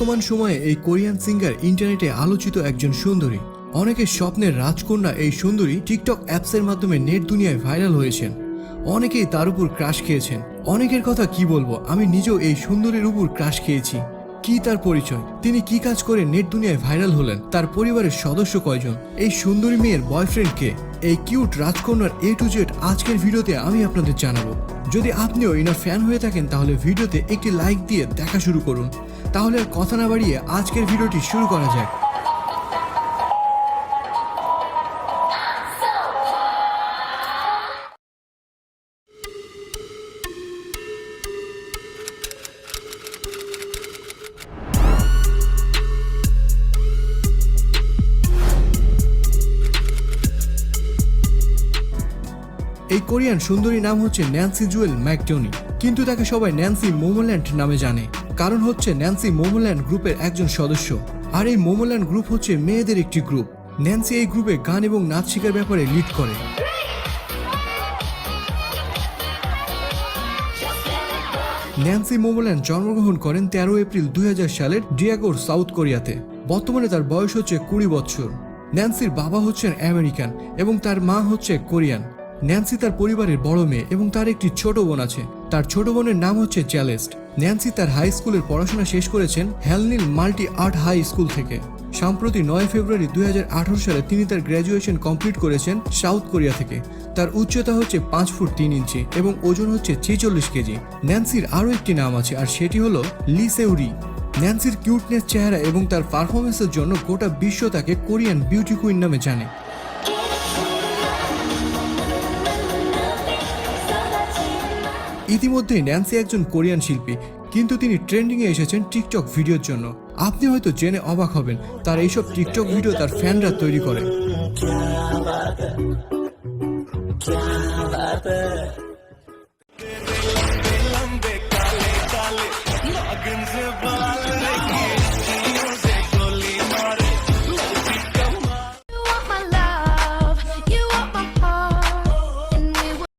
বর্তমান সময়ে এই কোরিয়ান সিঙ্গার ইন্টারনেটে আলোচিত একজন সুন্দরী। অনেকের স্বপ্নের রাজকন্যা এই সুন্দরী টিকটক অ্যাপসের মাধ্যমে নেট দুনিয়ায় ভাইরাল হয়েছেন। অনেকেই তার উপর ক্রাশ খেয়েছেন। অনেকের কথা কি বলবো, আমি নিজেও এই সুন্দরীর উপর ক্রাশ খেয়েছি। কি তার পরিচয়, তিনি কি কাজ করে নেট দুনিয়ায় ভাইরাল হলেন, তার পরিবারের সদস্য কয়জন, এই সুন্দরী মেয়ের বয়ফ্রেন্ড কে, এই কিউট রাজকন্যার A to Z আজকের ভিডিওতে আমি আপনাদের জানাবো। যদি আপনিও ইনার ফ্যান হয়ে থাকেন তাহলে ভিডিওতে একটি লাইক দিয়ে দেখা শুরু করুন। তাহলে আর কথা না বাড়িয়ে আজকের ভিডিওটি শুরু করা যাক। এই কোরিয়ান সুন্দরী নাম হচ্ছে ন্যান্সি জুয়েল ম্যাকডোনি, কিন্তু তাকে সবাই ন্যান্সি মোমোল্যান্ড নামে জানে। কারণ হচ্ছে ন্যান্সি মোমোল্যান্ড গ্রুপের একজন সদস্য, আর এই মোমোল্যান্ড গ্রুপ হচ্ছে মেয়েদের একটি গ্রুপ। ন্যান্সি এই গ্রুপে গান এবং নাচ শেখার ব্যাপারে লিড করে। ন্যান্সি মোমোল্যান্ড জন্মগ্রহণ করেন 13 এপ্রিল 2000 সালের ডিয়াগোর, সাউথ কোরিয়াতে। বর্তমানে তার বয়স হচ্ছে 20 বছর। ন্যান্সির বাবা হচ্ছেন আমেরিকান এবং তার মা হচ্ছে কোরিয়ান। ন্যান্সি তার পরিবারের বড় মেয়ে এবং তার একটি ছোট বোন আছে। তার ছোট বোনের নাম হচ্ছে চ্যালেস্ট। ন্যান্সি তার হাই স্কুলের পড়াশোনা শেষ করেছেন হ্যালনিল মাল্টি আর্ট হাই স্কুল থেকে। সম্প্রতি 9 ফেব্রুয়ারি 2018 সালে তিনি তার গ্র্যাজুয়েশন কমপ্লিট করেছেন সাউথ কোরিয়া থেকে। তার উচ্চতা হচ্ছে 5 ফুট 3 ইঞ্চি এবং ওজন হচ্ছে 46 কেজি। ন্যান্সির আরও একটি নাম আছে, আর সেটি হলো লি সেউরি। ন্যান্সির কিউটনেস চেহারা এবং তার পারফরমেন্সের জন্য গোটা বিশ্ব তাকে কোরিয়ান বিউটি কুইন নামে জানে। ইতিমধ্যেই ন্যান্সি একজন কোরিয়ান শিল্পী, কিন্তু তিনি ট্রেন্ডিংয়ে এসেছেন টিকটক ভিডিওর জন্য। আপনি হয়তো জেনে অবাক হবেন, তার এইসব টিকটক ভিডিও তার ফ্যানরা তৈরি করে।